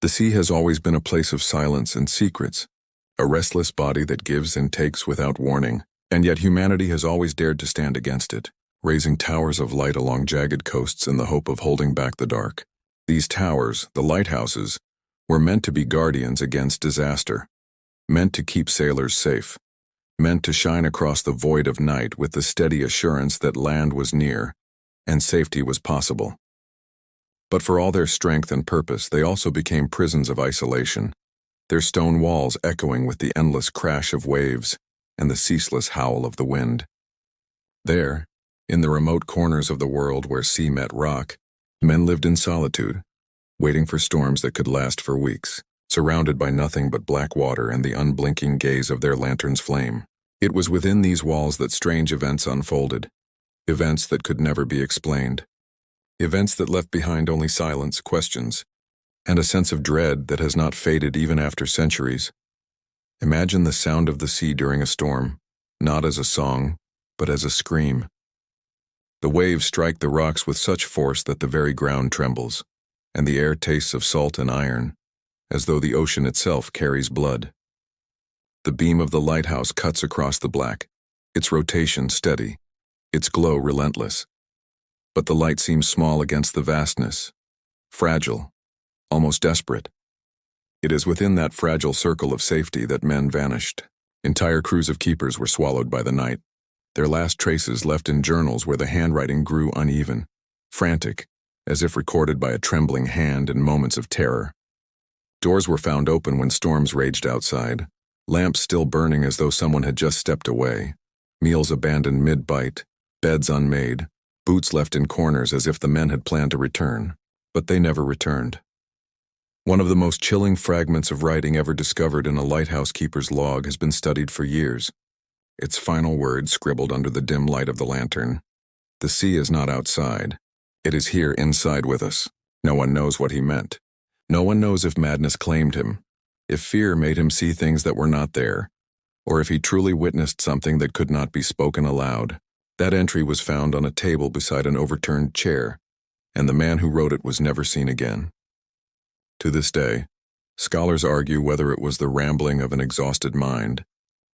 The sea has always been a place of silence and secrets, a restless body that gives and takes without warning, and yet humanity has always dared to stand against it, raising towers of light along jagged coasts in the hope of holding back the dark. These towers, the lighthouses, were meant to be guardians against disaster, meant to keep sailors safe, meant to shine across the void of night with the steady assurance that land was near and safety was possible. But for all their strength and purpose, they also became prisons of isolation, their stone walls echoing with the endless crash of waves and the ceaseless howl of the wind. There, in the remote corners of the world where sea met rock, men lived in solitude, waiting for storms that could last for weeks, surrounded by nothing but black water and the unblinking gaze of their lantern's flame. It was within these walls that strange events unfolded, events that could never be explained. Events that left behind only silence, questions, and a sense of dread that has not faded even after centuries. Imagine the sound of the sea during a storm, not as a song, but as a scream. The waves strike the rocks with such force that the very ground trembles, and the air tastes of salt and iron, as though the ocean itself carries blood. The beam of the lighthouse cuts across the black, its rotation steady, its glow relentless. But the light seems small against the vastness, fragile, almost desperate. It is within that fragile circle of safety that men vanished. Entire crews of keepers were swallowed by the night, their last traces left in journals where the handwriting grew uneven, frantic, as if recorded by a trembling hand in moments of terror. Doors were found open when storms raged outside, lamps still burning as though someone had just stepped away, meals abandoned mid-bite, beds unmade, boots left in corners as if the men had planned to return, but they never returned. One of the most chilling fragments of writing ever discovered in a lighthouse keeper's log has been studied for years. Its final words scribbled under the dim light of the lantern. The sea is not outside. It is here inside with us. No one knows what he meant. No one knows if madness claimed him, if fear made him see things that were not there, or if he truly witnessed something that could not be spoken aloud. That entry was found on a table beside an overturned chair, and the man who wrote it was never seen again. To this day, scholars argue whether it was the rambling of an exhausted mind,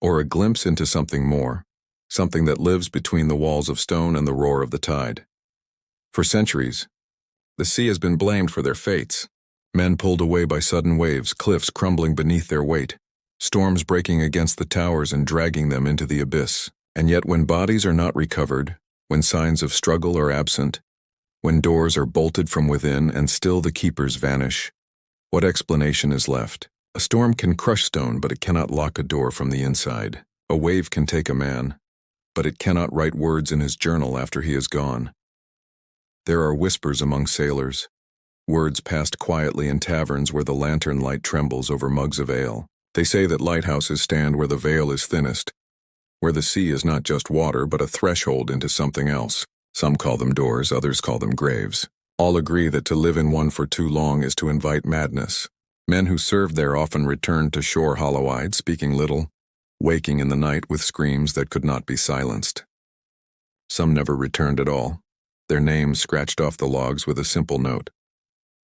or a glimpse into something more, something that lives between the walls of stone and the roar of the tide. For centuries, the sea has been blamed for their fates. Men pulled away by sudden waves, cliffs crumbling beneath their weight, storms breaking against the towers and dragging them into the abyss. And yet when bodies are not recovered, when signs of struggle are absent, when doors are bolted from within and still the keepers vanish, what explanation is left? A storm can crush stone, but it cannot lock a door from the inside. A wave can take a man, but it cannot write words in his journal after he is gone. There are whispers among sailors, words passed quietly in taverns where the lantern light trembles over mugs of ale. They say that lighthouses stand where the veil is thinnest, where the sea is not just water but a threshold into something else. Some call them doors, others call them graves. All agree that to live in one for too long is to invite madness. Men who served there often returned to shore hollow-eyed, speaking little, waking in the night with screams that could not be silenced. Some never returned at all, their names scratched off the logs with a simple note: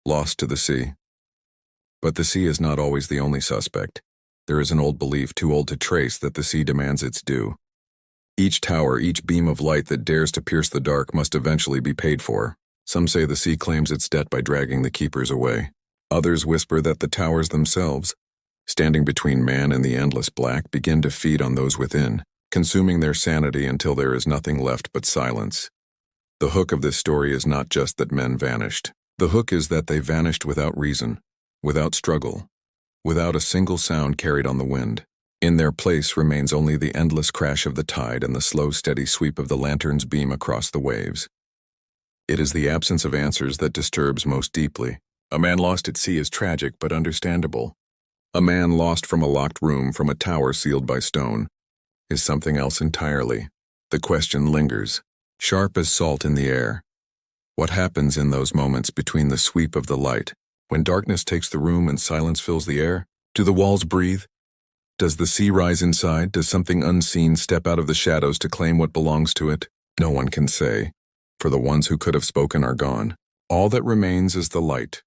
lost to the sea. But the sea is not always the only suspect. There is an old belief, too old to trace, that the sea demands its due. Each tower, each beam of light that dares to pierce the dark must eventually be paid for. Some say the sea claims its debt by dragging the keepers away. Others whisper that the towers themselves, standing between man and the endless black, begin to feed on those within, consuming their sanity until there is nothing left but silence. The hook of this story is not just that men vanished. The hook is that they vanished without reason, without struggle, without a single sound carried on the wind. In their place remains only the endless crash of the tide and the slow, steady sweep of the lantern's beam across the waves. It is the absence of answers that disturbs most deeply. A man lost at sea is tragic but understandable. A man lost from a locked room, from a tower sealed by stone, is something else entirely. The question lingers, sharp as salt in the air. What happens in those moments between the sweep of the light, when darkness takes the room and silence fills the air? Do the walls breathe? Does the sea rise inside? Does something unseen step out of the shadows to claim what belongs to it? No one can say, for the ones who could have spoken are gone. All that remains is the light,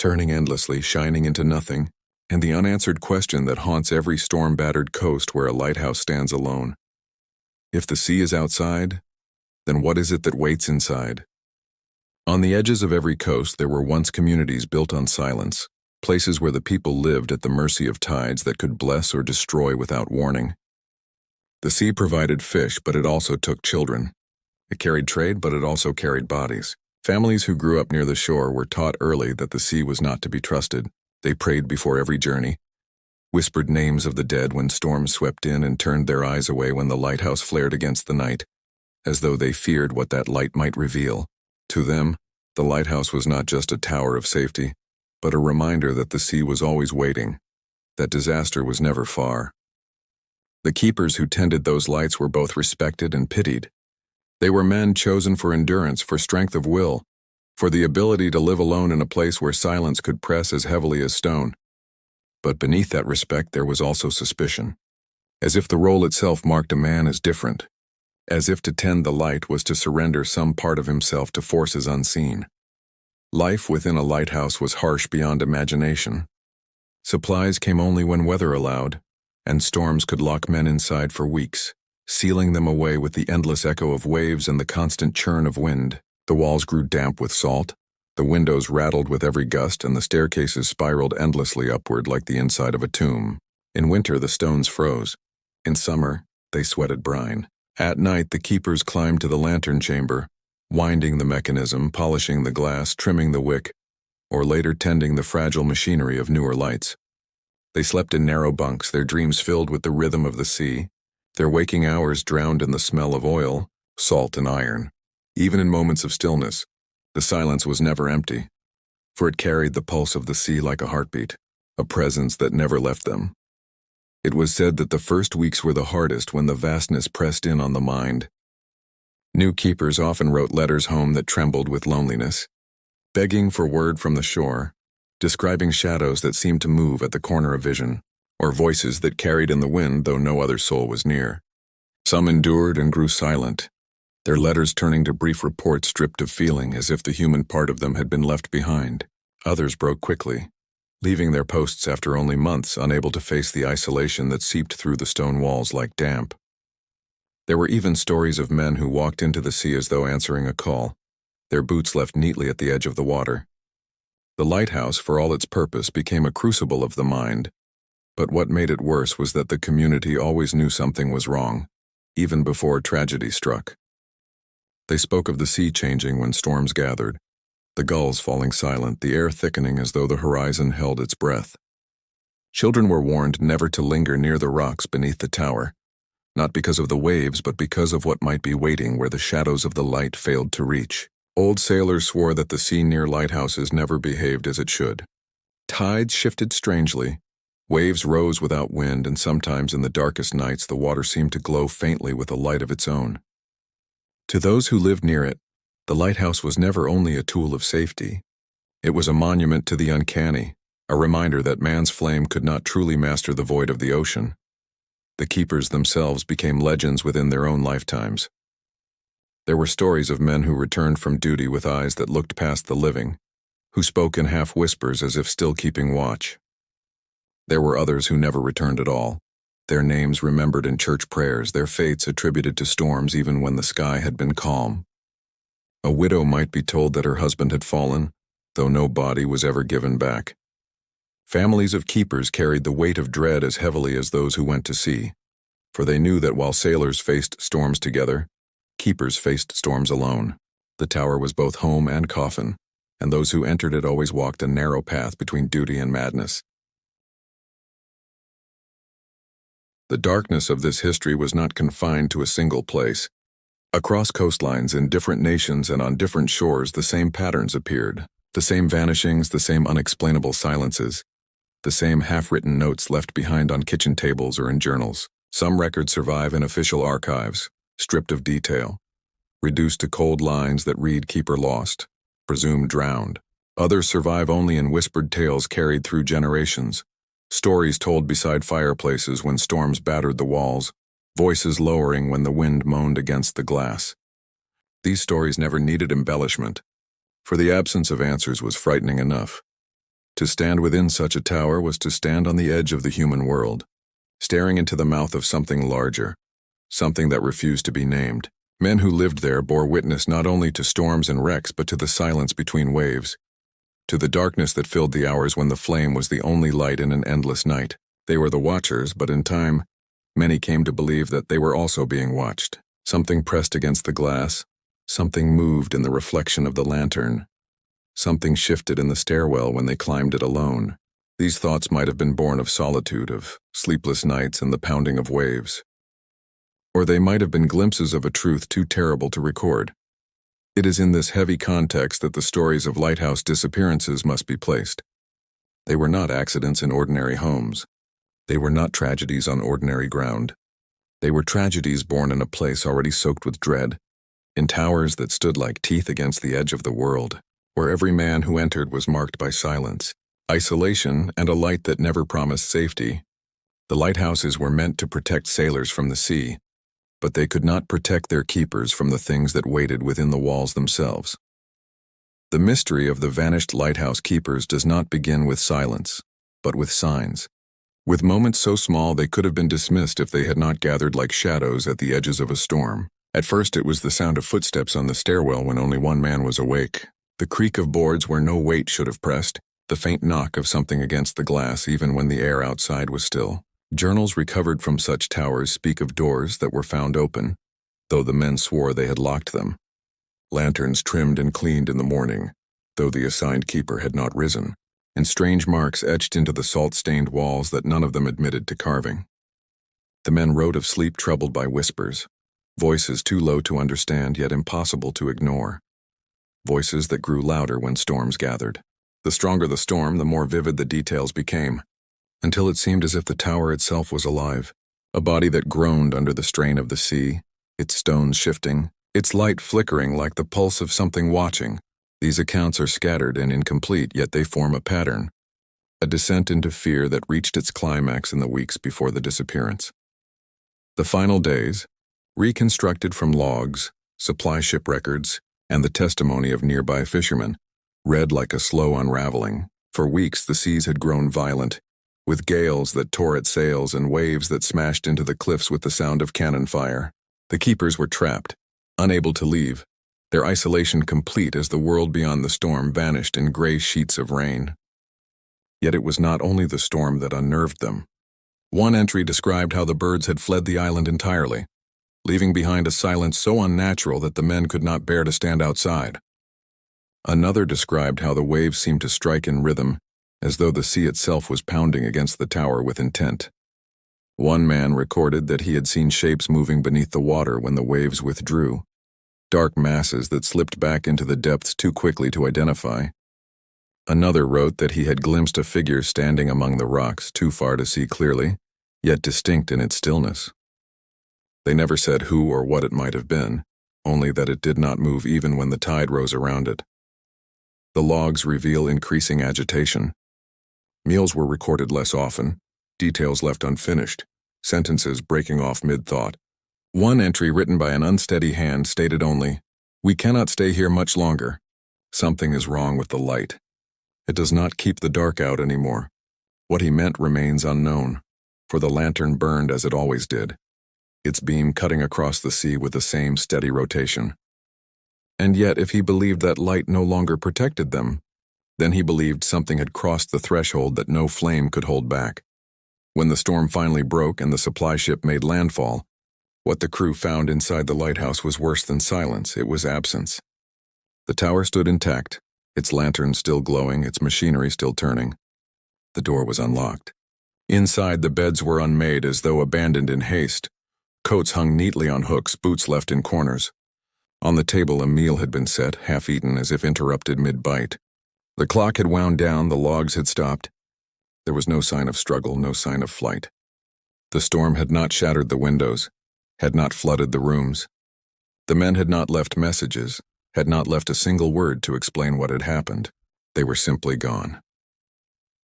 turning endlessly, shining into nothing, and the unanswered question that haunts every storm-battered coast where a lighthouse stands alone. If the sea is outside, then what is it that waits inside? On the edges of every coast there were once communities built on silence, places where the people lived at the mercy of tides that could bless or destroy without warning. The sea provided fish, but it also took children. It carried trade, but it also carried bodies. Families who grew up near the shore were taught early that the sea was not to be trusted. They prayed before every journey, whispered names of the dead when storms swept in, and turned their eyes away when the lighthouse flared against the night, as though they feared what that light might reveal. To them, the lighthouse was not just a tower of safety, but a reminder that the sea was always waiting, that disaster was never far. The keepers who tended those lights were both respected and pitied. They were men chosen for endurance, for strength of will, for the ability to live alone in a place where silence could press as heavily as stone. But beneath that respect there was also suspicion, as if the role itself marked a man as different, as if to tend the light was to surrender some part of himself to forces unseen. Life within a lighthouse was harsh beyond imagination. Supplies came only when weather allowed, and storms could lock men inside for weeks, sealing them away with the endless echo of waves and the constant churn of wind. The walls grew damp with salt, the windows rattled with every gust, and the staircases spiraled endlessly upward like the inside of a tomb. In winter the stones froze. In summer, they sweated brine. At night the keepers climbed to the lantern chamber, winding the mechanism, polishing the glass, trimming the wick, or later tending the fragile machinery of newer lights. They slept in narrow bunks, their dreams filled with the rhythm of the sea, their waking hours drowned in the smell of oil, salt, and iron. Even in moments of stillness, the silence was never empty, for it carried the pulse of the sea like a heartbeat, a presence that never left them. It was said that the first weeks were the hardest when the vastness pressed in on the mind. New keepers often wrote letters home that trembled with loneliness, begging for word from the shore, describing shadows that seemed to move at the corner of vision, or voices that carried in the wind though no other soul was near. Some endured and grew silent, their letters turning to brief reports stripped of feeling, as if the human part of them had been left behind. Others broke quickly, leaving their posts after only months, unable to face the isolation that seeped through the stone walls like damp. There were even stories of men who walked into the sea as though answering a call, their boots left neatly at the edge of the water. The lighthouse, for all its purpose, became a crucible of the mind, but what made it worse was that the community always knew something was wrong, even before tragedy struck. They spoke of the sea changing when storms gathered, the gulls falling silent, the air thickening as though the horizon held its breath. Children were warned never to linger near the rocks beneath the tower, not because of the waves, but because of what might be waiting where the shadows of the light failed to reach. Old sailors swore that the sea near lighthouses never behaved as it should. Tides shifted strangely, waves rose without wind, and sometimes in the darkest nights the water seemed to glow faintly with a light of its own. To those who lived near it, the lighthouse was never only a tool of safety. It was a monument to the uncanny, a reminder that man's flame could not truly master the void of the ocean. The keepers themselves became legends within their own lifetimes. There were stories of men who returned from duty with eyes that looked past the living, who spoke in half whispers as if still keeping watch. There were others who never returned at all, their names remembered in church prayers, their fates attributed to storms even when the sky had been calm. A widow might be told that her husband had fallen, though no body was ever given back. Families of keepers carried the weight of dread as heavily as those who went to sea, for they knew that while sailors faced storms together, keepers faced storms alone. The tower was both home and coffin, and those who entered it always walked a narrow path between duty and madness. The darkness of this history was not confined to a single place. Across coastlines, in different nations and on different shores, the same patterns appeared, the same vanishings, the same unexplainable silences, the same half-written notes left behind on kitchen tables or in journals. Some records survive in official archives, stripped of detail, reduced to cold lines that read "Keeper lost," "Presumed drowned." Others survive only in whispered tales carried through generations, stories told beside fireplaces when storms battered the walls, voices lowering when the wind moaned against the glass. These stories never needed embellishment, for the absence of answers was frightening enough. To stand within such a tower was to stand on the edge of the human world, staring into the mouth of something larger, something that refused to be named. Men who lived there bore witness not only to storms and wrecks but to the silence between waves, to the darkness that filled the hours when the flame was the only light in an endless night. They were the watchers, but in time, many came to believe that they were also being watched. Something pressed against the glass, something moved in the reflection of the lantern, something shifted in the stairwell when they climbed it alone. These thoughts might have been born of solitude, of sleepless nights and the pounding of waves. Or they might have been glimpses of a truth too terrible to record. It is in this heavy context that the stories of lighthouse disappearances must be placed. They were not accidents in ordinary homes. They were not tragedies on ordinary ground. They were tragedies born in a place already soaked with dread, in towers that stood like teeth against the edge of the world, where every man who entered was marked by silence, isolation, and a light that never promised safety. The lighthouses were meant to protect sailors from the sea, but they could not protect their keepers from the things that waited within the walls themselves. The mystery of the vanished lighthouse keepers does not begin with silence, but with signs. With moments so small they could have been dismissed if they had not gathered like shadows at the edges of a storm. At first it was the sound of footsteps on the stairwell when only one man was awake, the creak of boards where no weight should have pressed, the faint knock of something against the glass even when the air outside was still. Journals recovered from such towers speak of doors that were found open, though the men swore they had locked them. Lanterns trimmed and cleaned in the morning, though the assigned keeper had not risen, and strange marks etched into the salt-stained walls that none of them admitted to carving. The men wrote of sleep troubled by whispers, voices too low to understand yet impossible to ignore, voices that grew louder when storms gathered. The stronger the storm, the more vivid the details became, until it seemed as if the tower itself was alive, a body that groaned under the strain of the sea, its stones shifting, its light flickering like the pulse of something watching. These accounts are scattered and incomplete, yet they form a pattern, a descent into fear that reached its climax in the weeks before the disappearance. The final days, reconstructed from logs, supply ship records, and the testimony of nearby fishermen, read like a slow unraveling. For weeks the seas had grown violent, with gales that tore at sails and waves that smashed into the cliffs with the sound of cannon fire. The keepers were trapped, unable to leave, their isolation complete as the world beyond the storm vanished in gray sheets of rain. Yet it was not only the storm that unnerved them. One entry described how the birds had fled the island entirely, leaving behind a silence so unnatural that the men could not bear to stand outside. Another described how the waves seemed to strike in rhythm, as though the sea itself was pounding against the tower with intent. One man recorded that he had seen shapes moving beneath the water when the waves withdrew, dark masses that slipped back into the depths too quickly to identify. Another wrote that he had glimpsed a figure standing among the rocks too far to see clearly, yet distinct in its stillness. They never said who or what it might have been, only that it did not move even when the tide rose around it. The logs reveal increasing agitation. Meals were recorded less often, details left unfinished, sentences breaking off mid-thought. One entry written by an unsteady hand stated only, "We cannot stay here much longer. Something is wrong with the light. It does not keep the dark out anymore." What he meant remains unknown, for the lantern burned as it always did, its beam cutting across the sea with the same steady rotation. And yet, if he believed that light no longer protected them, then he believed something had crossed the threshold that no flame could hold back. When the storm finally broke and the supply ship made landfall, what the crew found inside the lighthouse was worse than silence. It was absence. The tower stood intact, its lantern still glowing, its machinery still turning. The door was unlocked. Inside, the beds were unmade as though abandoned in haste. Coats hung neatly on hooks, boots left in corners. On the table, a meal had been set, half-eaten as if interrupted mid-bite. The clock had wound down, the logs had stopped. There was no sign of struggle, no sign of flight. The storm had not shattered the windows, had not flooded the rooms. The men had not left messages, had not left a single word to explain what had happened. They were simply gone.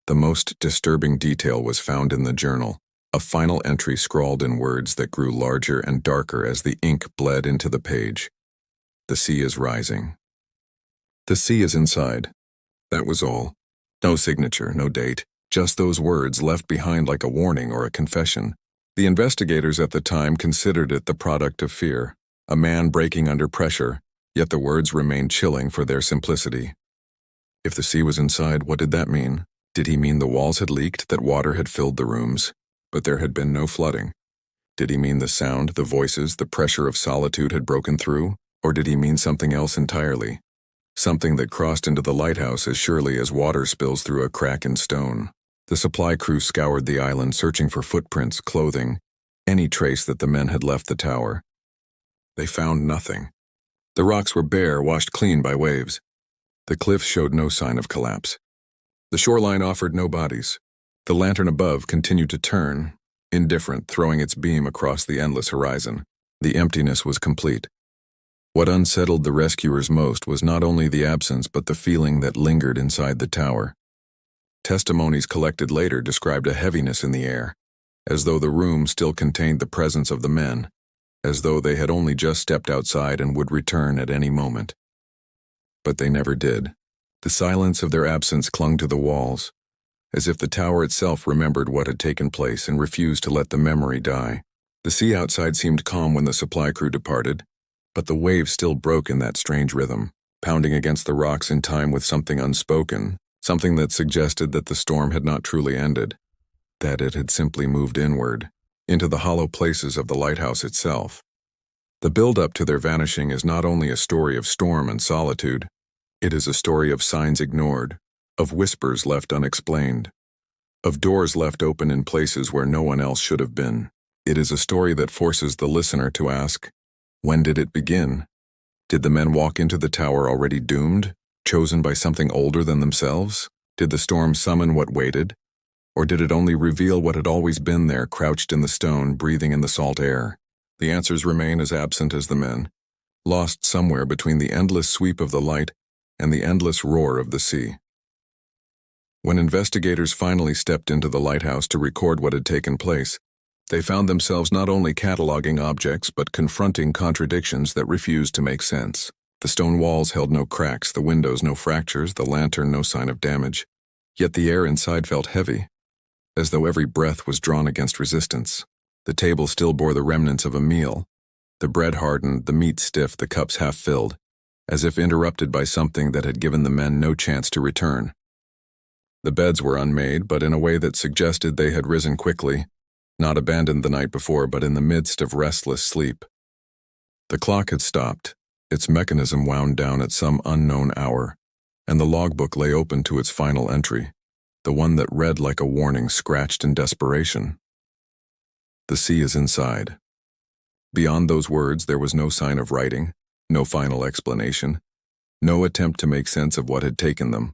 The most disturbing detail was found in the journal, a final entry scrawled in words that grew larger and darker as the ink bled into the page. "The sea is rising. The sea is inside." That was all. No signature, no date, just those words left behind like a warning or a confession. The investigators at the time considered it the product of fear, a man breaking under pressure, yet the words remained chilling for their simplicity. If the sea was inside, what did that mean? Did he mean the walls had leaked, that water had filled the rooms, but there had been no flooding? Did he mean the sound, the voices, the pressure of solitude had broken through? Or did he mean something else entirely? Something that crossed into the lighthouse as surely as water spills through a crack in stone. The supply crew scoured the island searching for footprints, clothing, any trace that the men had left the tower. They found nothing. The rocks were bare, washed clean by waves. The cliffs showed no sign of collapse. The shoreline offered no bodies. The lantern above continued to turn, indifferent, throwing its beam across the endless horizon. The emptiness was complete. What unsettled the rescuers most was not only the absence but the feeling that lingered inside the tower. Testimonies collected later described a heaviness in the air, as though the room still contained the presence of the men, as though they had only just stepped outside and would return at any moment. But they never did. The silence of their absence clung to the walls, as if the tower itself remembered what had taken place and refused to let the memory die. The sea outside seemed calm when the supply crew departed, but the waves still broke in that strange rhythm, pounding against the rocks in time with something unspoken, something that suggested that the storm had not truly ended, that it had simply moved inward, into the hollow places of the lighthouse itself. The build-up to their vanishing is not only a story of storm and solitude, it is a story of signs ignored, of whispers left unexplained, of doors left open in places where no one else should have been. It is a story that forces the listener to ask, when did it begin? Did the men walk into the tower already doomed, chosen by something older than themselves? Did the storm summon what waited? Or did it only reveal what had always been there, crouched in the stone, breathing in the salt air? The answers remain as absent as the men, lost somewhere between the endless sweep of the light and the endless roar of the sea. When investigators finally stepped into the lighthouse to record what had taken place, they found themselves not only cataloging objects but confronting contradictions that refused to make sense. The stone walls held no cracks, the windows no fractures, the lantern no sign of damage. Yet the air inside felt heavy, as though every breath was drawn against resistance. The table still bore the remnants of a meal. The bread hardened, the meat stiff, the cups half filled, as if interrupted by something that had given the men no chance to return. The beds were unmade, but in a way that suggested they had risen quickly, not abandoned the night before, but in the midst of restless sleep. The clock had stopped, its mechanism wound down at some unknown hour, and the logbook lay open to its final entry, the one that read like a warning scratched in desperation. The sea is inside. Beyond those words, there was no sign of writing, no final explanation, no attempt to make sense of what had taken them.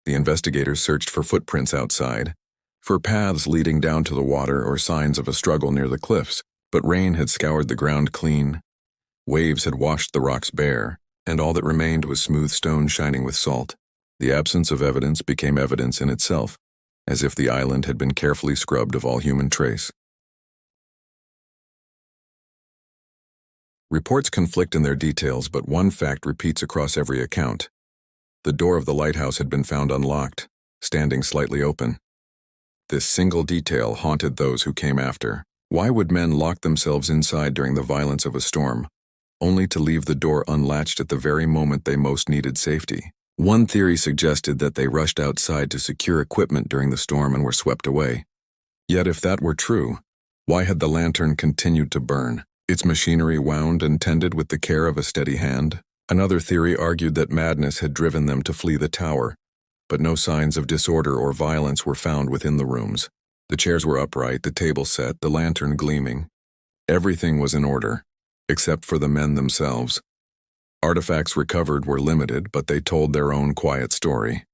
The investigators searched for footprints outside, for paths leading down to the water or signs of a struggle near the cliffs, but rain had scoured the ground clean. Waves had washed the rocks bare, and all that remained was smooth stone shining with salt. The absence of evidence became evidence in itself, as if the island had been carefully scrubbed of all human trace. Reports conflict in their details, but one fact repeats across every account. The door of the lighthouse had been found unlocked, standing slightly open. This single detail haunted those who came after. Why would men lock themselves inside during the violence of a storm, only to leave the door unlatched at the very moment they most needed safety? One theory suggested that they rushed outside to secure equipment during the storm and were swept away. Yet if that were true, why had the lantern continued to burn, its machinery wound and tended with the care of a steady hand? Another theory argued that madness had driven them to flee the tower, but no signs of disorder or violence were found within the rooms. The chairs were upright, the table set, the lantern gleaming. Everything was in order, except for the men themselves. Artifacts recovered were limited, but they told their own quiet story.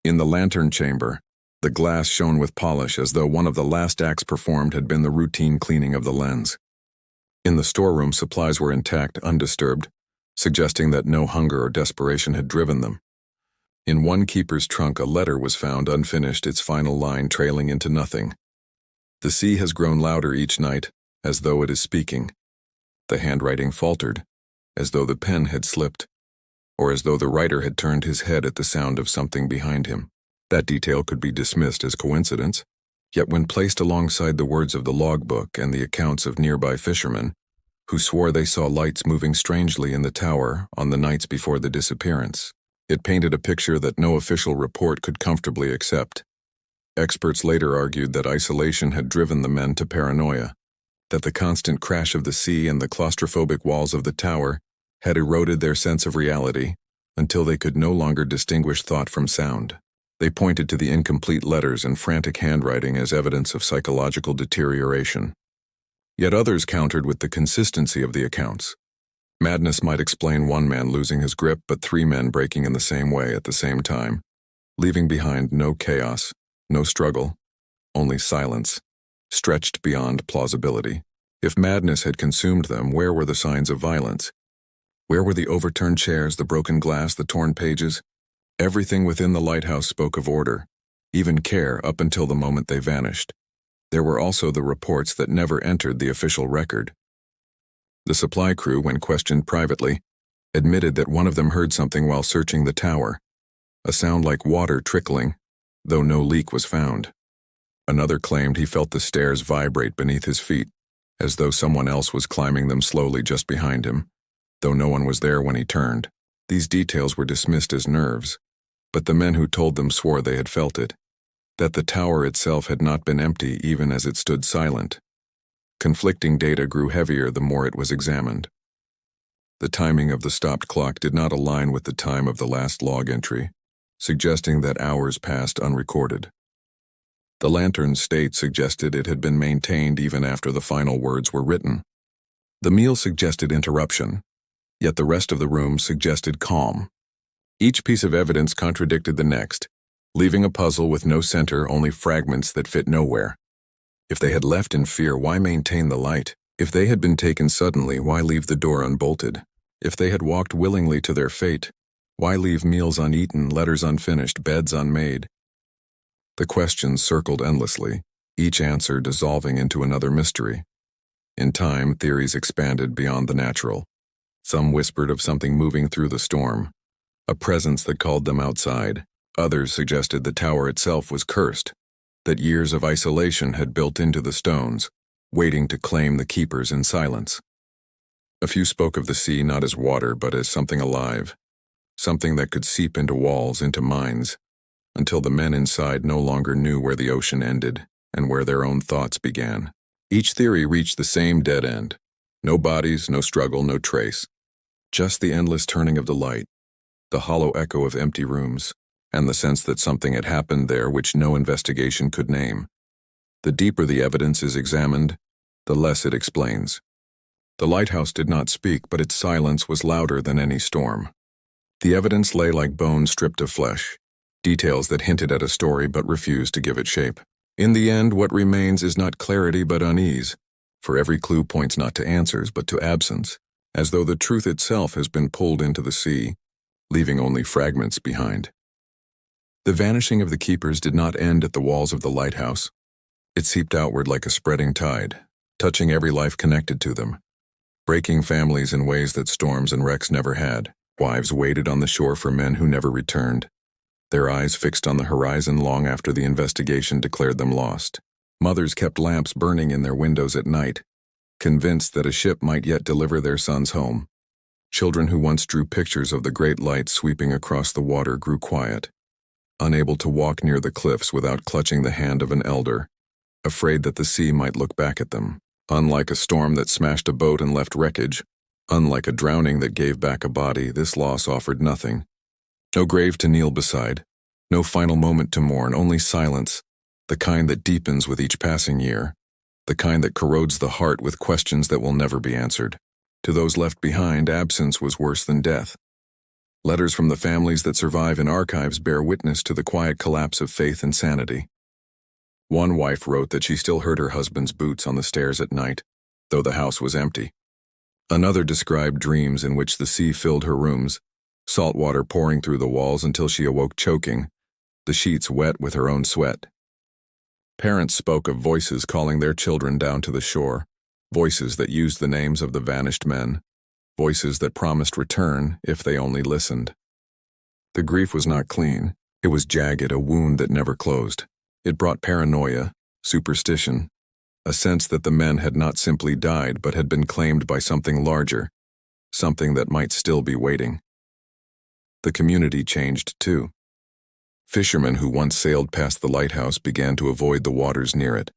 In the lantern chamber, the glass shone with polish as though one of the last acts performed had been the routine cleaning of the lens. In the storeroom, supplies were intact, undisturbed, suggesting that no hunger or desperation had driven them. In one keeper's trunk, a letter was found unfinished, its final line trailing into nothing. The sea has grown louder each night, as though it is speaking. The handwriting faltered, as though the pen had slipped. or as though the writer had turned his head at the sound of something behind him. That detail could be dismissed as coincidence, yet when placed alongside the words of the logbook and the accounts of nearby fishermen, who swore they saw lights moving strangely in the tower on the nights before the disappearance, it painted a picture that no official report could comfortably accept. Experts later argued that isolation had driven the men to paranoia, that the constant crash of the sea and the claustrophobic walls of the tower had eroded their sense of reality until they could no longer distinguish thought from sound. They pointed to the incomplete letters and frantic handwriting as evidence of psychological deterioration. Yet others countered with the consistency of the accounts. Madness might explain one man losing his grip, but three men breaking in the same way at the same time, leaving behind no chaos, no struggle, only silence, stretched beyond plausibility. If madness had consumed them, where were the signs of violence? Where were the overturned chairs, the broken glass, the torn pages? Everything within the lighthouse spoke of order, even care, up until the moment they vanished. There were also the reports that never entered the official record. The supply crew, when questioned privately, admitted that one of them heard something while searching the tower, a sound like water trickling, though no leak was found. Another claimed he felt the stairs vibrate beneath his feet, as though someone else was climbing them slowly just behind him, though no one was there when he turned. These details were dismissed as nerves, but the men who told them swore they had felt it, that the tower itself had not been empty even as it stood silent. Conflicting data grew heavier the more it was examined. The timing of the stopped clock did not align with the time of the last log entry, suggesting that hours passed unrecorded. The lantern's state suggested it had been maintained even after the final words were written. The meal suggested interruption, yet the rest of the room suggested calm. Each piece of evidence contradicted the next, leaving a puzzle with no center, only fragments that fit nowhere. If they had left in fear, why maintain the light? If they had been taken suddenly, why leave the door unbolted? If they had walked willingly to their fate, why leave meals uneaten, letters unfinished, beds unmade? The questions circled endlessly, each answer dissolving into another mystery. In time, theories expanded beyond the natural. Some whispered of something moving through the storm, a presence that called them outside. Others suggested the tower itself was cursed, that years of isolation had built into the stones, waiting to claim the keepers in silence. A few spoke of the sea not as water, but as something alive, something that could seep into walls, into minds, until the men inside no longer knew where the ocean ended and where their own thoughts began. Each theory reached the same dead end. No bodies, no struggle, no trace. Just the endless turning of the light, the hollow echo of empty rooms, and the sense that something had happened there which no investigation could name. The deeper the evidence is examined, the less it explains. The lighthouse did not speak, but its silence was louder than any storm. The evidence lay like bone stripped of flesh, details that hinted at a story but refused to give it shape. In the end, what remains is not clarity but unease, for every clue points not to answers but to absence, as though the truth itself has been pulled into the sea, leaving only fragments behind. The vanishing of the keepers did not end at the walls of the lighthouse. It seeped outward like a spreading tide, touching every life connected to them, breaking families in ways that storms and wrecks never had. Wives waited on the shore for men who never returned, their eyes fixed on the horizon long after the investigation declared them lost. Mothers kept lamps burning in their windows at night, convinced that a ship might yet deliver their sons home. Children who once drew pictures of the great light sweeping across the water grew quiet, unable to walk near the cliffs without clutching the hand of an elder, afraid that the sea might look back at them. Unlike a storm that smashed a boat and left wreckage, unlike a drowning that gave back a body, this loss offered nothing. No grave to kneel beside, no final moment to mourn, only silence, the kind that deepens with each passing year, the kind that corrodes the heart with questions that will never be answered. To those left behind, absence was worse than death. Letters from the families that survive in archives bear witness to the quiet collapse of faith and sanity. One wife wrote that she still heard her husband's boots on the stairs at night, though the house was empty. Another described dreams in which the sea filled her rooms, salt water pouring through the walls until she awoke choking, the sheets wet with her own sweat. Parents spoke of voices calling their children down to the shore, voices that used the names of the vanished men, voices that promised return if they only listened. The grief was not clean. It was jagged, a wound that never closed. It brought paranoia, superstition, a sense that the men had not simply died but had been claimed by something larger, something that might still be waiting. The community changed too. Fishermen who once sailed past the lighthouse began to avoid the waters near it,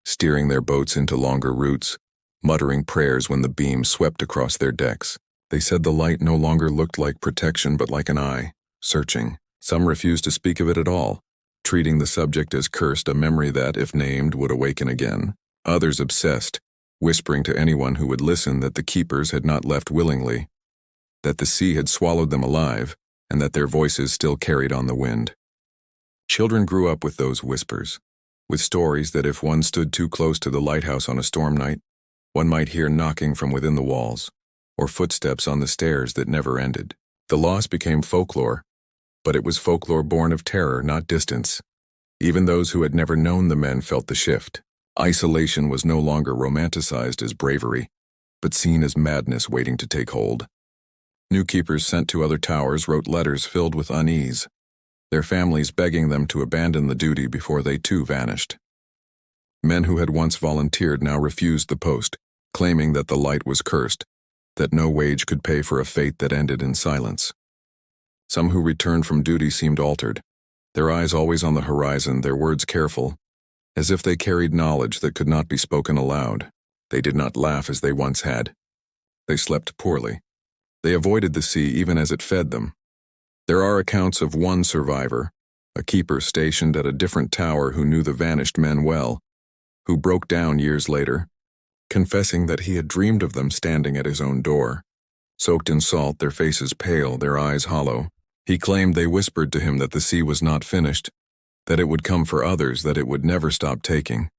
steering their boats into longer routes, muttering prayers when the beam swept across their decks. They said the light no longer looked like protection but like an eye, searching. Some refused to speak of it at all, treating the subject as cursed, a memory that, if named, would awaken again. Others obsessed, whispering to anyone who would listen that the keepers had not left willingly, that the sea had swallowed them alive, and that their voices still carried on the wind. Children grew up with those whispers, with stories that if one stood too close to the lighthouse on a storm night, one might hear knocking from within the walls, or footsteps on the stairs that never ended. The loss became folklore, but it was folklore born of terror, not distance. Even those who had never known the men felt the shift. Isolation was no longer romanticized as bravery, but seen as madness waiting to take hold. New keepers sent to other towers wrote letters filled with unease, their families begging them to abandon the duty before they too vanished. Men who had once volunteered now refused the post, claiming that the light was cursed, that no wage could pay for a fate that ended in silence. Some who returned from duty seemed altered, their eyes always on the horizon, their words careful, as if they carried knowledge that could not be spoken aloud. They did not laugh as they once had. They slept poorly. They avoided the sea even as it fed them. There are accounts of one survivor, a keeper stationed at a different tower who knew the vanished men well, who broke down years later, confessing that he had dreamed of them standing at his own door, soaked in salt, their faces pale, their eyes hollow. He claimed they whispered to him that the sea was not finished, that it would come for others, that it would never stop taking.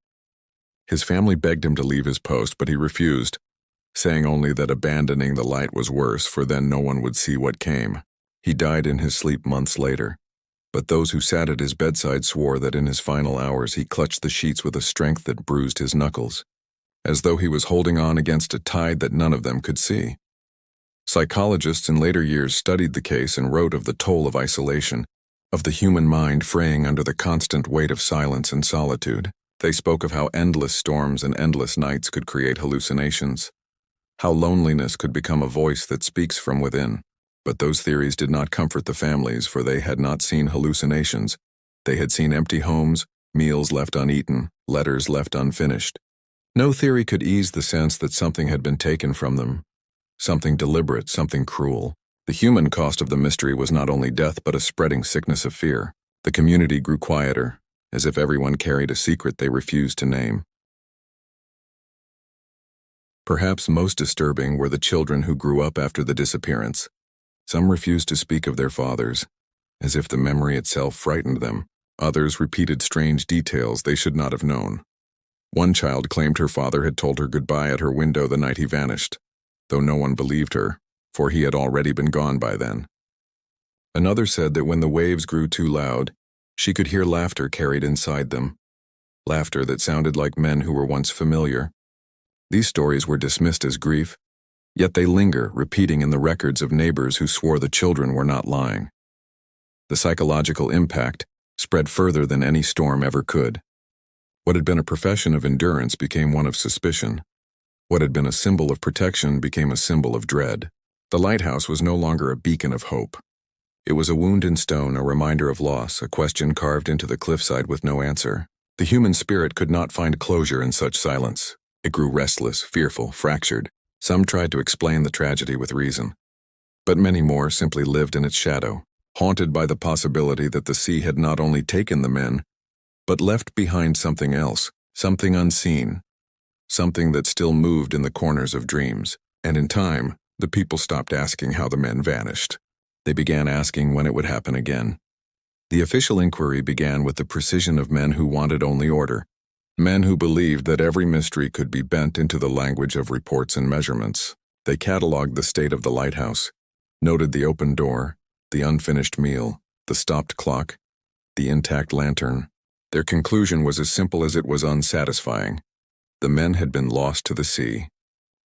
His family begged him to leave his post, but he refused, saying only that abandoning the light was worse, for then no one would see what came. He died in his sleep months later, but those who sat at his bedside swore that in his final hours he clutched the sheets with a strength that bruised his knuckles, as though he was holding on against a tide that none of them could see. Psychologists in later years studied the case and wrote of the toll of isolation, of the human mind fraying under the constant weight of silence and solitude. They spoke of how endless storms and endless nights could create hallucinations, how loneliness could become a voice that speaks from within. But those theories did not comfort the families, for they had not seen hallucinations. They had seen empty homes, meals left uneaten, letters left unfinished. No theory could ease the sense that something had been taken from them, something deliberate, something cruel. The human cost of the mystery was not only death but a spreading sickness of fear. The community grew quieter, as if everyone carried a secret they refused to name. Perhaps most disturbing were the children who grew up after the disappearance. Some refused to speak of their fathers, as if the memory itself frightened them. Others repeated strange details they should not have known. One child claimed her father had told her goodbye at her window the night he vanished, though no one believed her, for he had already been gone by then. Another said that when the waves grew too loud, she could hear laughter carried inside them, laughter that sounded like men who were once familiar. These stories were dismissed as grief, yet they linger, repeating in the records of neighbors who swore the children were not lying. The psychological impact spread further than any storm ever could. What had been a profession of endurance became one of suspicion. What had been a symbol of protection became a symbol of dread. The lighthouse was no longer a beacon of hope. It was a wound in stone, a reminder of loss, a question carved into the cliffside with no answer. The human spirit could not find closure in such silence. It grew restless, fearful, fractured. Some tried to explain the tragedy with reason, but many more simply lived in its shadow, haunted by the possibility that the sea had not only taken the men, but left behind something else, something unseen, something that still moved in the corners of dreams. And in time, the people stopped asking how the men vanished. They began asking when it would happen again. The official inquiry began with the precision of men who wanted only order, men who believed that every mystery could be bent into the language of reports and measurements. They cataloged the state of the lighthouse, noted the open door, the unfinished meal, the stopped clock, the intact lantern. Their conclusion was as simple as it was unsatisfying. The men had been lost to the sea.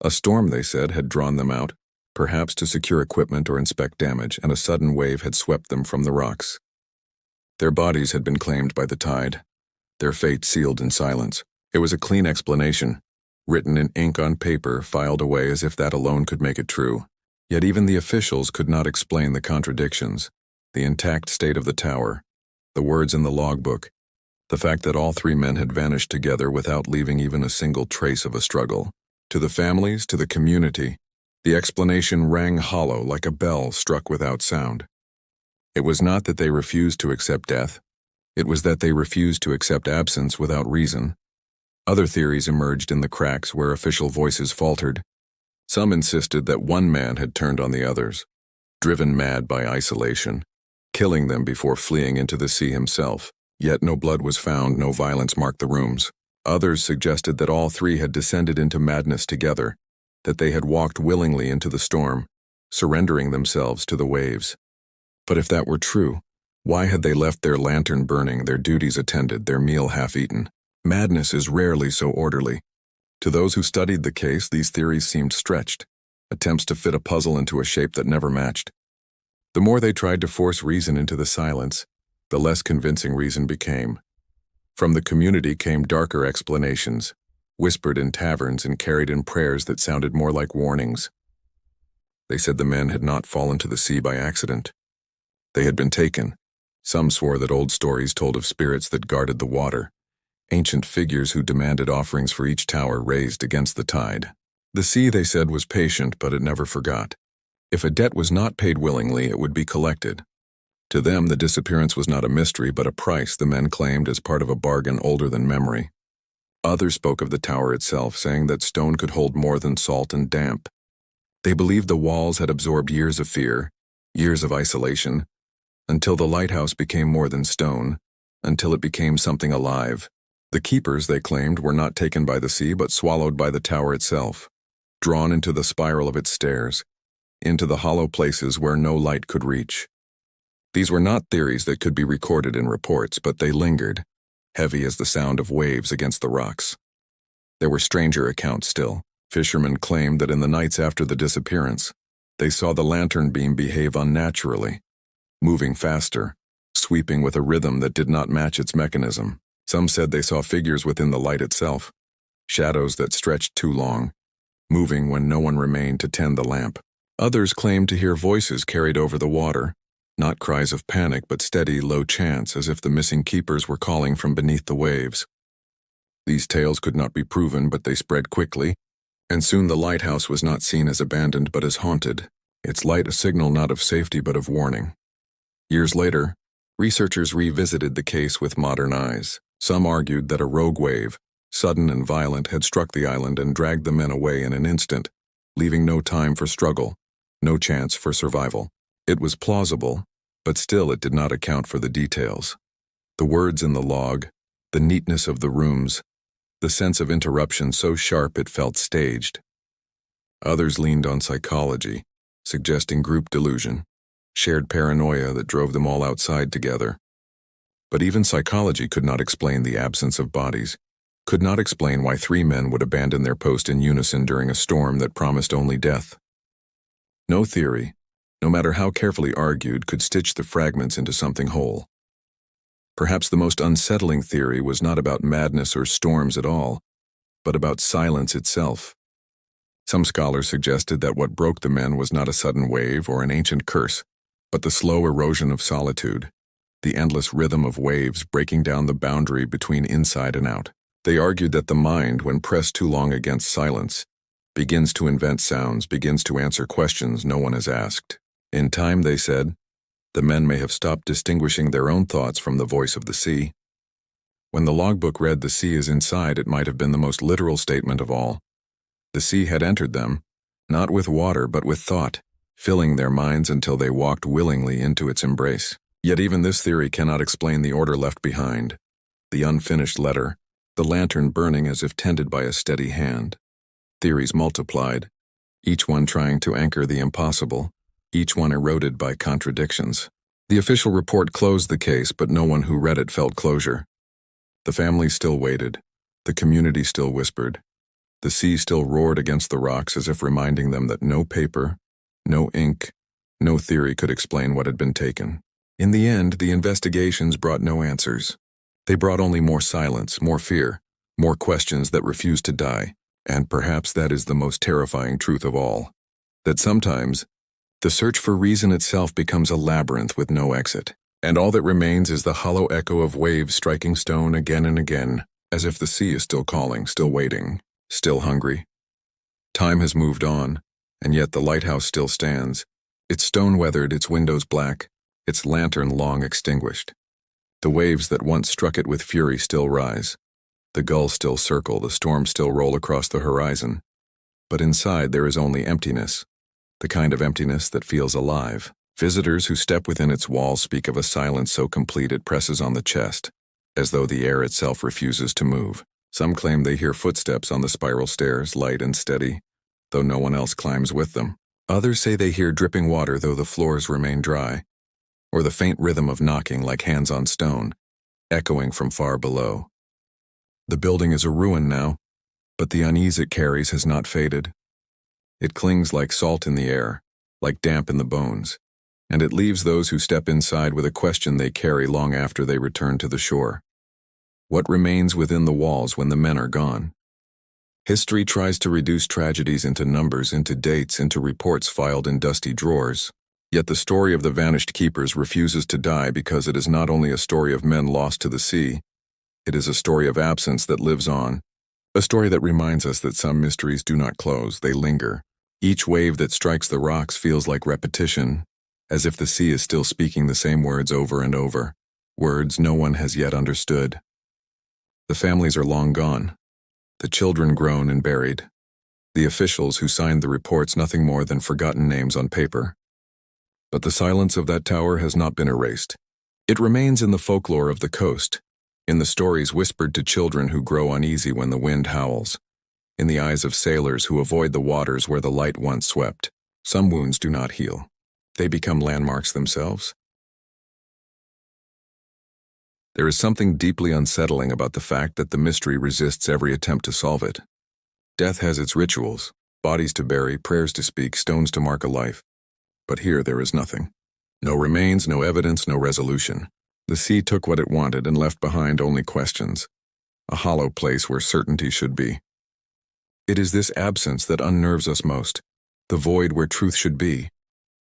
A storm, they said, had drawn them out, perhaps to secure equipment or inspect damage, and a sudden wave had swept them from the rocks. Their bodies had been claimed by the tide, their fate sealed in silence. It was a clean explanation, written in ink on paper, filed away as if that alone could make it true. Yet even the officials could not explain the contradictions, the intact state of the tower, the words in the logbook, the fact that all three men had vanished together without leaving even a single trace of a struggle. To the families, to the community, the explanation rang hollow like a bell struck without sound. It was not that they refused to accept death. It was that they refused to accept absence without reason. Other theories emerged in the cracks where official voices faltered. Some insisted that one man had turned on the others, driven mad by isolation, killing them before fleeing into the sea himself. Yet no blood was found, no violence marked the rooms. Others suggested that all three had descended into madness together, that they had walked willingly into the storm, surrendering themselves to the waves. But if that were true, why had they left their lantern burning, their duties attended, their meal half-eaten? Madness is rarely so orderly. To those who studied the case, these theories seemed stretched, attempts to fit a puzzle into a shape that never matched. The more they tried to force reason into the silence, the less convincing reason became. From the community came darker explanations, whispered in taverns and carried in prayers that sounded more like warnings. They said the men had not fallen to the sea by accident. They had been taken. Some swore that old stories told of spirits that guarded the water, ancient figures who demanded offerings for each tower raised against the tide. The sea, they said, was patient, but it never forgot. If a debt was not paid willingly, it would be collected. To them, the disappearance was not a mystery, but a price the men claimed as part of a bargain older than memory. Others spoke of the tower itself, saying that stone could hold more than salt and damp. They believed the walls had absorbed years of fear, years of isolation, until the lighthouse became more than stone, until it became something alive. The keepers, they claimed, were not taken by the sea but swallowed by the tower itself, drawn into the spiral of its stairs, into the hollow places where no light could reach. These were not theories that could be recorded in reports, but they lingered, heavy as the sound of waves against the rocks. There were stranger accounts still. Fishermen claimed that in the nights after the disappearance, they saw the lantern beam behave unnaturally, moving faster, sweeping with a rhythm that did not match its mechanism. Some said they saw figures within the light itself, shadows that stretched too long, moving when no one remained to tend the lamp. Others claimed to hear voices carried over the water, not cries of panic but steady, low chants as if the missing keepers were calling from beneath the waves. These tales could not be proven, but they spread quickly, and soon the lighthouse was not seen as abandoned but as haunted, its light a signal not of safety but of warning. Years later, researchers revisited the case with modern eyes. Some argued that a rogue wave, sudden and violent, had struck the island and dragged the men away in an instant, leaving no time for struggle, no chance for survival. It was plausible, but still it did not account for the details. The words in the log, the neatness of the rooms, the sense of interruption so sharp it felt staged. Others leaned on psychology, suggesting group delusion, shared paranoia that drove them all outside together. But even psychology could not explain the absence of bodies, could not explain why three men would abandon their post in unison during a storm that promised only death. No theory, no matter how carefully argued, could stitch the fragments into something whole. Perhaps the most unsettling theory was not about madness or storms at all, but about silence itself. Some scholars suggested that what broke the men was not a sudden wave or an ancient curse, but the slow erosion of solitude, the endless rhythm of waves breaking down the boundary between inside and out. They argued that the mind, when pressed too long against silence, begins to invent sounds, begins to answer questions no one has asked. In time, they said, the men may have stopped distinguishing their own thoughts from the voice of the sea. When the logbook read "the sea is inside," it might have been the most literal statement of all. The sea had entered them, not with water but with thought, filling their minds until they walked willingly into its embrace. Yet even this theory cannot explain the order left behind, the unfinished letter, the lantern burning as if tended by a steady hand. Theories multiplied, each one trying to anchor the impossible, each one eroded by contradictions. The official report closed the case, but no one who read it felt closure. The family still waited, the community still whispered, the sea still roared against the rocks as if reminding them that no paper, No ink, no theory could explain what had been taken. In the end, the investigations brought no answers. They brought only more silence, more fear, more questions that refused to die. And perhaps that is the most terrifying truth of all. That sometimes, the search for reason itself becomes a labyrinth with no exit. And all that remains is the hollow echo of waves striking stone again and again, as if the sea is still calling, still waiting, still hungry. Time has moved on, and yet the lighthouse still stands, its stone weathered, its windows black, its lantern long extinguished. The waves that once struck it with fury still rise. The gulls still circle, the storms still roll across the horizon. But inside there is only emptiness, the kind of emptiness that feels alive. Visitors who step within its walls speak of a silence so complete it presses on the chest, as though the air itself refuses to move. Some claim they hear footsteps on the spiral stairs, light and steady, though no one else climbs with them. Others say they hear dripping water though the floors remain dry, or the faint rhythm of knocking like hands on stone, echoing from far below. The building is a ruin now, but the unease it carries has not faded. It clings like salt in the air, like damp in the bones, and it leaves those who step inside with a question they carry long after they return to the shore. What remains within the walls when the men are gone? History tries to reduce tragedies into numbers, into dates, into reports filed in dusty drawers. Yet the story of the vanished keepers refuses to die because it is not only a story of men lost to the sea, it is a story of absence that lives on, a story that reminds us that some mysteries do not close, they linger. Each wave that strikes the rocks feels like repetition, as if the sea is still speaking the same words over and over, words no one has yet understood. The families are long gone, the children grown and buried, the officials who signed the reports nothing more than forgotten names on paper. But the silence of that tower has not been erased. It remains in the folklore of the coast, in the stories whispered to children who grow uneasy when the wind howls, in the eyes of sailors who avoid the waters where the light once swept. Some wounds do not heal. They become landmarks themselves. There is something deeply unsettling about the fact that the mystery resists every attempt to solve it. Death has its rituals, bodies to bury, prayers to speak, stones to mark a life. But here there is nothing. No remains, no evidence, no resolution. The sea took what it wanted and left behind only questions, a hollow place where certainty should be. It is this absence that unnerves us most, the void where truth should be,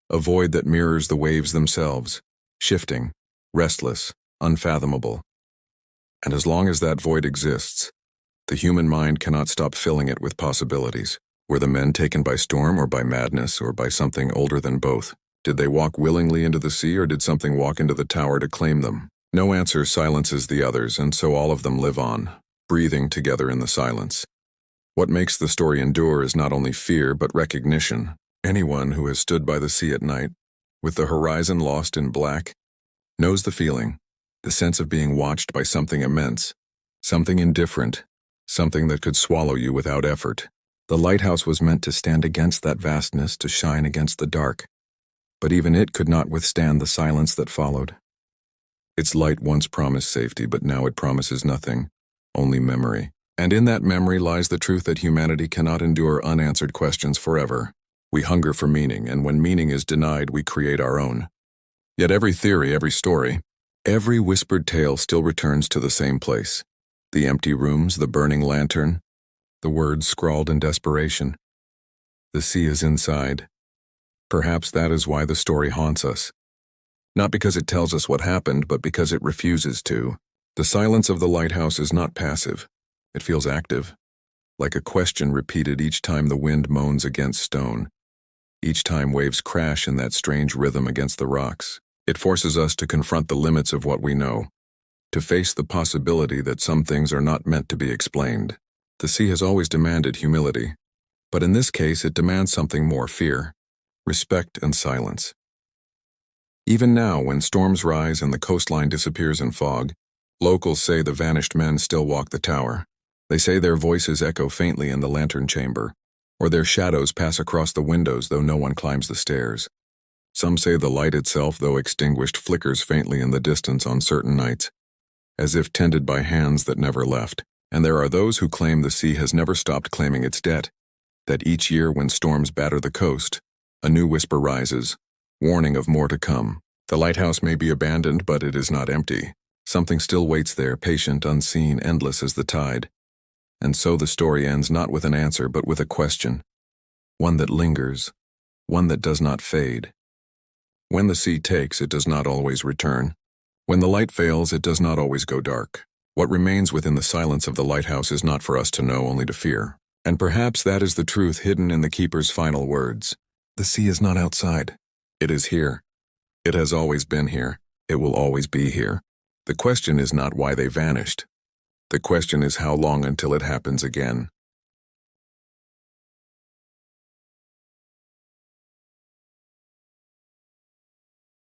a void that mirrors the waves themselves, shifting, restless, unfathomable. And as long as that void exists, the human mind cannot stop filling it with possibilities. Were the men taken by storm or by madness or by something older than both? Did they walk willingly into the sea or did something walk into the tower to claim them? No answer silences the others, and so all of them live on, breathing together in the silence. What makes the story endure is not only fear but recognition. Anyone who has stood by the sea at night, with the horizon lost in black, knows the feeling, the sense of being watched by something immense, something indifferent, something that could swallow you without effort. The lighthouse was meant to stand against that vastness, to shine against the dark. But even it could not withstand the silence that followed. Its light once promised safety, but now it promises nothing, only memory. And in that memory lies the truth that humanity cannot endure unanswered questions forever. We hunger for meaning, and when meaning is denied, we create our own. Yet every theory, every story, every whispered tale still returns to the same place. The empty rooms, the burning lantern, the words scrawled in desperation. The sea is inside. Perhaps that is why the story haunts us. Not because it tells us what happened, but because it refuses to. The silence of the lighthouse is not passive. It feels active, like a question repeated each time the wind moans against stone, each time waves crash in that strange rhythm against the rocks. It forces us to confront the limits of what we know, to face the possibility that some things are not meant to be explained. The sea has always demanded humility, but in this case it demands something more: fear, respect, and silence. Even now, when storms rise and the coastline disappears in fog, locals say the vanished men still walk the tower. They say their voices echo faintly in the lantern chamber, or their shadows pass across the windows though no one climbs the stairs. Some say the light itself, though extinguished, flickers faintly in the distance on certain nights, as if tended by hands that never left. And there are those who claim the sea has never stopped claiming its debt, that each year when storms batter the coast, A new whisper rises, warning of more to come. The lighthouse may be abandoned, but it is not empty. Something still waits there, patient, unseen, endless as the tide. And so the story ends not with an answer, but with a question. One that lingers, one that does not fade. When the sea takes, it does not always return. When the light fails, it does not always go dark. What remains within the silence of the lighthouse is not for us to know, only to fear. And perhaps that is the truth hidden in the keeper's final words. The sea is not outside. It is here. It has always been here. It will always be here. The question is not why they vanished. The question is how long until it happens again.